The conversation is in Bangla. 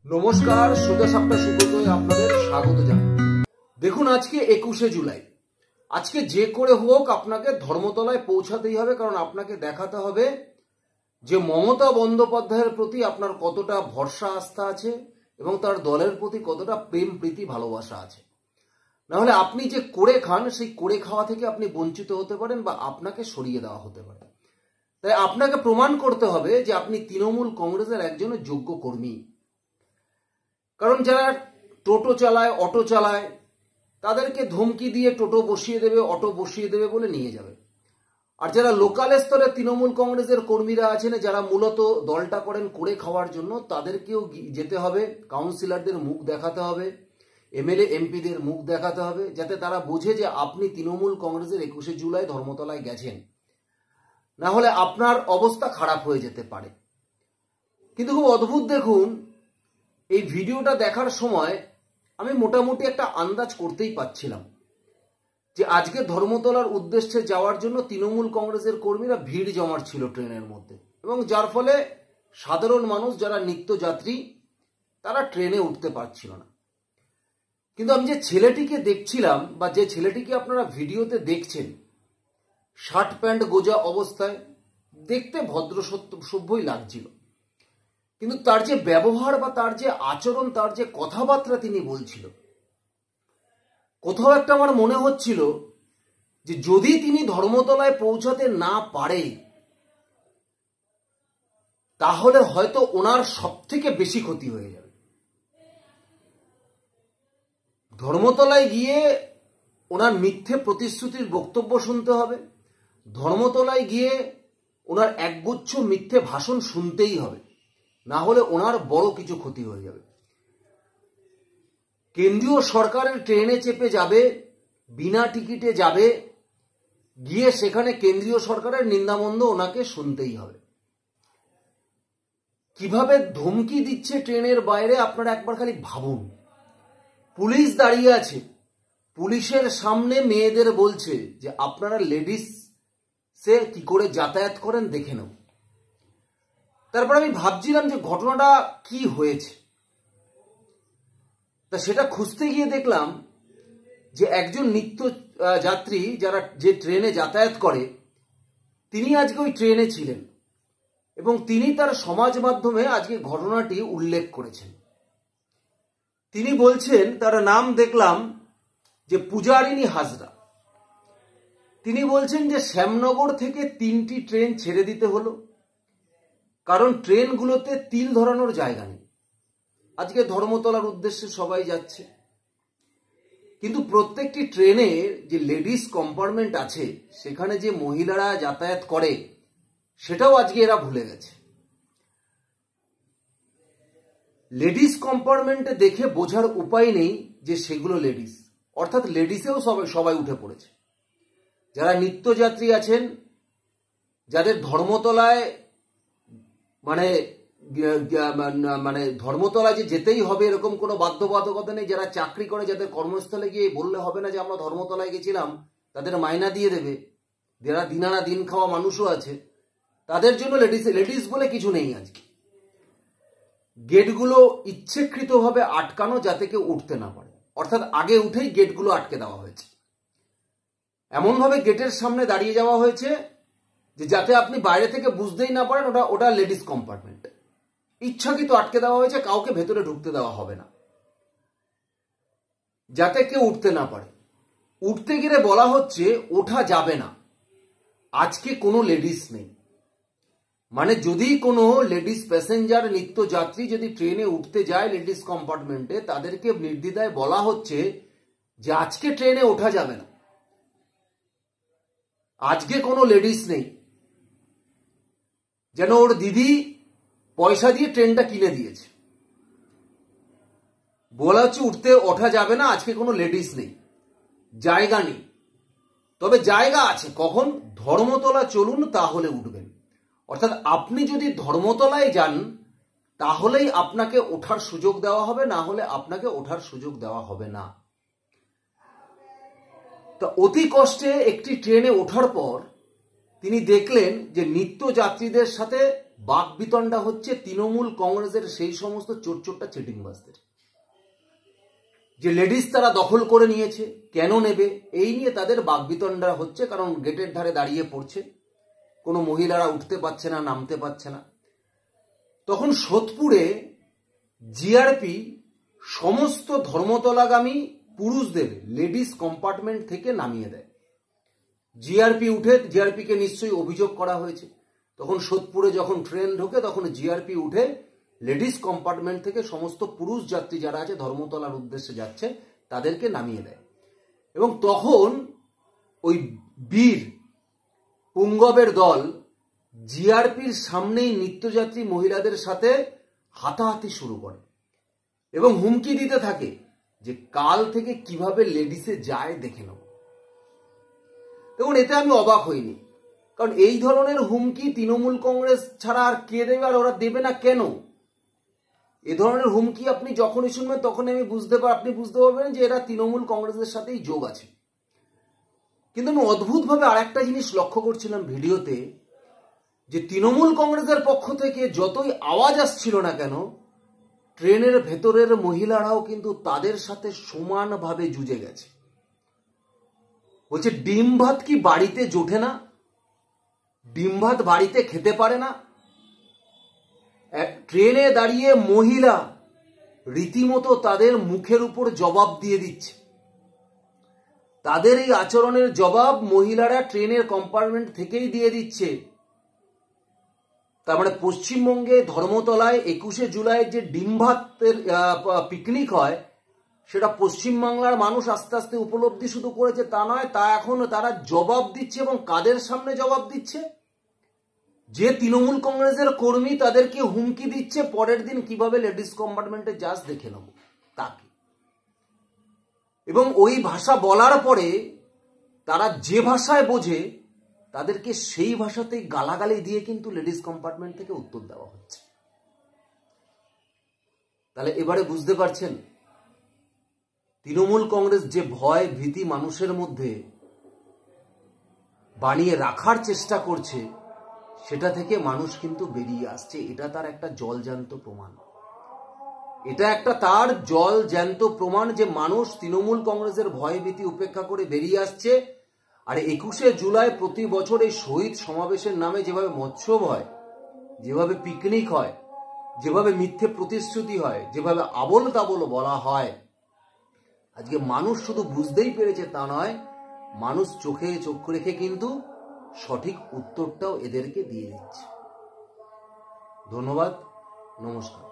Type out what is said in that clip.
নমস্কার, সোজা সাপটা সুব্রতয় আপনাদের স্বাগত জানাই। দেখুন, আজকে 21শে জুলাই। আজকে যে করে হোক আপনাকে ধর্মতলায় পৌঁছাতেই হবে, কারণ আপনাকে দেখাতে হবে যে মমতা বন্দ্যোপাধ্যায়ের প্রতি আপনার কতটা ভরসা আস্থা আছে এবং তার দলের প্রতি কতটা প্রেম প্রীতি ভালোবাসা আছে। না হলে আপনি যে করে খান, সেই করে খাওয়া থেকে আপনি বঞ্চিত হতে পারেন বা আপনাকে সরিয়ে দেওয়া হতে পারে। তাই আপনাকে প্রমাণ করতে হবে যে আপনি তৃণমূল কংগ্রেসের একজন যোগ্য কর্মী। কারণ যারা টোটো চালায়, অটো চালায়, তাদেরকে ধমকি দিয়ে টোটো বসিয়ে দেবে, অটো বসিয়ে দেবে বলে নিয়ে যাবে। আর যারা লোকাল স্তরে তৃণমূল কংগ্রেসের কর্মীরা আছেন, যারা মূলত দলটা করেন করে খাওয়ার জন্য, তাদেরকেও যেতে হবে, কাউন্সিলরদের মুখ দেখাতে হবে, এমএলএ এমপিদের মুখ দেখাতে হবে, যাতে তারা বোঝে যে আপনি তৃণমূল কংগ্রেসের 21শে জুলাই ধর্মতলায় গেছেন। না হলে আপনার অবস্থা খারাপ হয়ে যেতে পারে। কিন্তু খুব অদ্ভুত, দেখুন, এই ভিডিওটা দেখার সময় আমি মোটামুটি একটা আন্দাজ করতেই পারছিলাম যে আজকে ধর্মতলার উদ্দেশ্যে যাওয়ার জন্য তৃণমূল কংগ্রেসের কর্মীরা ভিড় জমার ছিল ট্রেনের মধ্যে, এবং যার ফলে সাধারণ মানুষ যারা নিত্যযাত্রী তারা ট্রেনে উঠতে পারছিল না। কিন্তু আমি যে ছেলেটিকে দেখছিলাম বা যে ছেলেটিকে আপনারা ভিডিওতে দেখছেন, শার্ট প্যান্ট গোজা অবস্থায়, দেখতে ভদ্র সভ্যই লাগছিল, কিন্তু তার যে ব্যবহার বা তার যে আচরণ, তার যে কথাবার্তা তিনি বলছিল, কোথাও একটা আমার মনে হচ্ছিল যে যদি তিনি ধর্মতলায় পৌঁছাতে না পারে, তাহলে হয়তো ওনার সব থেকে বেশি ক্ষতি হয়ে যাবে। ধর্মতলায় গিয়ে ওনার মিথ্যে প্রতিশ্রুতির বক্তব্য শুনতে হবে, ধর্মতলায় গিয়ে ওনার একগুচ্ছ মিথ্যে ভাষণ শুনতেই হবে, না হলে ওনার বড় কিছু ক্ষতি হয়ে যাবে। কেন্দ্রীয় সরকারের ট্রেনে চেপে যাবে, বিনা টিকিটে যাবে, গিয়ে সেখানে কেন্দ্রীয় সরকারের নিন্দামন্দ ওনাকে শুনতেই হবে। কিভাবে ধমকি দিচ্ছে ট্রেনের বাইরে আপনারা একবার খালি ভাবুন। পুলিশ দাঁড়িয়ে আছে, পুলিশের সামনে মেয়েদের বলছে যে আপনারা লেডিস সে কি করে যাতায়াত করেন দেখে নাও। তারপর আমি ভাবছিলাম যে ঘটনাটা কি হয়েছে, তা সেটা খুঁজতে গিয়ে দেখলাম যে একজন নিত্য যাত্রী যারা যে ট্রেনে যাতায়াত করে, তিনি আজকে ওই ট্রেনে ছিলেন এবং তিনি তার সমাজ মাধ্যমে আজকে ঘটনাটি উল্লেখ করেছেন। তিনি বলছেন, তার নাম দেখলাম যে পূজারিনী হাজরা। তিনি বলছেন যে শ্যামনগর থেকে 3টি ট্রেন ছেড়ে দিতে হলো, কারণ ট্রেনগুলোতে তিল ধরানোর জায়গা নেই। আজকে ধর্মতলার উদ্দেশ্যে সবাই যাচ্ছে, কিন্তু প্রত্যেকটি ট্রেনে যে লেডিস কম্পার্টমেন্ট আছে, সেখানে যে মহিলারা যাতায়াত করে, সেটাও আজকে এরা ভুলে গেছে। লেডিস কম্পার্টমেন্টে দেখে বোঝার উপায় নেই যে সেগুলো লেডিস, অর্থাৎ লেডিসেও সবাই উঠে পড়েছে। যারা নিত্যযাত্রী আছেন, যাদের ধর্মতলায় মানে ধর্মতলায় যে যেতেই হবে এরকম কোনো বাধ্যবাধকতা নেই, যারা চাকরি করে, যাদের কর্মস্থলে গিয়ে বললে হবে না যে আমরা ধর্মতলায় গেছিলাম, তাদের মাইনা দিয়ে দেবে, যারা দিনানা দিন খাওয়া মানুষও আছে, তাদের জন্য লেডিস বলে কিছু নেই। আজকে গেটগুলো ইচ্ছেকৃতভাবে আটকানো যাতে কেউ উঠতে না পারে, অর্থাৎ আগে উঠেই গেটগুলো আটকে দেওয়া হয়েছে। এমনভাবে গেটের সামনে দাঁড়িয়ে যাওয়া হয়েছে যে যাতে আপনি বাইরে থেকে বুঝতেই না পারেন ওটা লেডিস কম্পার্টমেন্ট। ইচ্ছাকৃত আটকে দেওয়া হয়েছে, কাউকে ভেতরে ঢুকতে দেওয়া হবে না, যাতে কেউ উঠতে না পারে। উঠতে গেলে বলা হচ্ছে ওঠা যাবে না, আজকে কোনো লেডিস নেই। মানে যদি কোনো লেডিস প্যাসেঞ্জার নিত্যযাত্রী যদি ট্রেনে উঠতে যায় লেডিস কম্পার্টমেন্টে, তাদেরকে নির্দ্বিধায় বলা হচ্ছে যে আজকে ট্রেনে ওঠা যাবে না, আজকে কোনো লেডিস নেই। যেন ওর দিদি পয়সা দিয়ে ট্রেনটা কিনে দিয়েছে। বলা হচ্ছে উঠতে ওঠা যাবে না, আজকে কোনো লেডিস নেই, জায়গা নেই। তবে জায়গা আছে, কখন? ধর্মতলা চলুন, তাহলে উঠবেন। অর্থাৎ আপনি যদি ধর্মতলায় যান তাহলেই আপনাকে ওঠার সুযোগ দেওয়া হবে, না হলে আপনাকে ওঠার সুযোগ দেওয়া হবে না। তা অতি কষ্টে একটি ট্রেনে ওঠার পর তিনি দেখলেন যে নিত্যযাত্রীদের সাথে বাকবিতণ্ডা হচ্ছে তৃণমূল কংগ্রেসের সেই সমস্ত চোরচোট্টা চিটিংবাজদের। যে লেডিস তারা দখল করে নিয়েছে, কেন নেবে, এই নিয়ে তাদের বাকবিতণ্ডা হচ্ছে। কারণ গেটের ধারে দাঁড়িয়ে পড়ছে, কোনো মহিলারা উঠতে পারছে না, নামতে পারছে না। তখন সোদপুরে জিআরপি সমস্ত ধর্মতলাগামী পুরুষদের লেডিস কম্পার্টমেন্ট থেকে নামিয়ে দেয়। জিআরপিকে নিশ্চয়ই অভিযোগ করা হয়েছে। তখন সোদপুরে যখন ট্রেন ঢোকে তখন জিআরপি উঠে লেডিস কম্পার্টমেন্ট থেকে সমস্ত পুরুষ যাত্রী যারা আছে ধর্মতলার উদ্দেশ্যে যাচ্ছে তাদেরকে নামিয়ে দেয়। এবং তখন ওই বীর পুঙ্গবের দল জিআরপির সামনেই নিত্যযাত্রী মহিলাদের সাথে হাতাহাতি শুরু করে এবং হুমকি দিতে থাকে যে কাল থেকে কিভাবে লেডিসে যায় দেখে নেব। দেখুন, এতে আমি অবাক হইনি, কারণ এই ধরনের হুমকি তৃণমূল কংগ্রেস ছাড়া আর কে দেবে, আর ওরা দেবে না কেন? এ ধরনের হুমকি আপনি যখনই শুনবেন তখনই আপনি বুঝতে পারবেন যে এরা তৃণমূল কংগ্রেসের সাথেই যোগ আছে। কিন্তু আমি অদ্ভুতভাবে আর একটা জিনিস লক্ষ্য করছিলাম ভিডিওতে, যে তৃণমূল কংগ্রেসের পক্ষ থেকে যতই আওয়াজ আসছিল না কেন, ট্রেনের ভেতরের মহিলারাও কিন্তু তাদের সাথে সমানভাবে জুঝে গেছে। বলছে ডিম ভাত কি বাড়িতে জোটে না? ডিম ভাত বাড়িতে খেতে পারে না? ট্রেনে দাঁড়িয়ে মহিলা রীতিমতো তাদের মুখের উপর জবাব দিয়ে দিচ্ছে। তাদের এই আচরণের জবাব মহিলারা ট্রেনের কম্পার্টমেন্ট থেকেই দিয়ে দিচ্ছে। তার মানে পশ্চিমবঙ্গে ধর্মতলায় 21শে জুলাইয়ের যে ডিম ভাতের পিকনিক হয়, সেটা পশ্চিমবাংলার মানুষ আস্তে আস্তে উপলব্ধি শুধু করেছে তা নয়, তা এখন তারা জবাব দিচ্ছে। এবং কাদের সামনে জবাব দিচ্ছে? যে তৃণমূল কংগ্রেসের কর্মী তাদেরকে হুমকি দিচ্ছে পরের দিন কিভাবে লেডিস কম্পার্টমেন্টে যাস দেখে নেব তাকে। এবং ওই ভাষা বলার পরে তারা যে ভাষায় বোঝে তাদেরকে সেই ভাষাতেই গালাগালি দিয়ে কিন্তু লেডিস কম্পার্টমেন্ট থেকে উত্তর দেওয়া হচ্ছে। তাহলে এবারে বুঝতে পারছেন তৃণমূল কংগ্রেস যে ভয় ভীতি মানুষের মধ্যে বানিয়ে রাখার চেষ্টা করছে, সেটা থেকে মানুষ কিন্তু বেরিয়ে আসছে। এটা তার একটা জলজ্যান্ত প্রমাণ। এটা একটা তার জলজ্যান্ত প্রমাণ যে মানুষ তৃণমূল কংগ্রেসের ভয় ভীতি উপেক্ষা করে বেরিয়ে আসছে। আর 21শে জুলাই প্রতি বছর এই শহীদ সমাবেশের নামে যেভাবে মৎস্যব হয়, যেভাবে পিকনিক হয়, যেভাবে মিথ্যে প্রতিশ্রুতি হয়, যেভাবে আবোল তাবোল বলা হয়, আজকে মানুষ শুধু বুঝতেই পেরেছে তা নয়, মানুষ চোখে চোখ রেখে কিন্তু সঠিক উত্তরটাও এদেরকে দিয়ে দিচ্ছে। ধন্যবাদ, নমস্কার।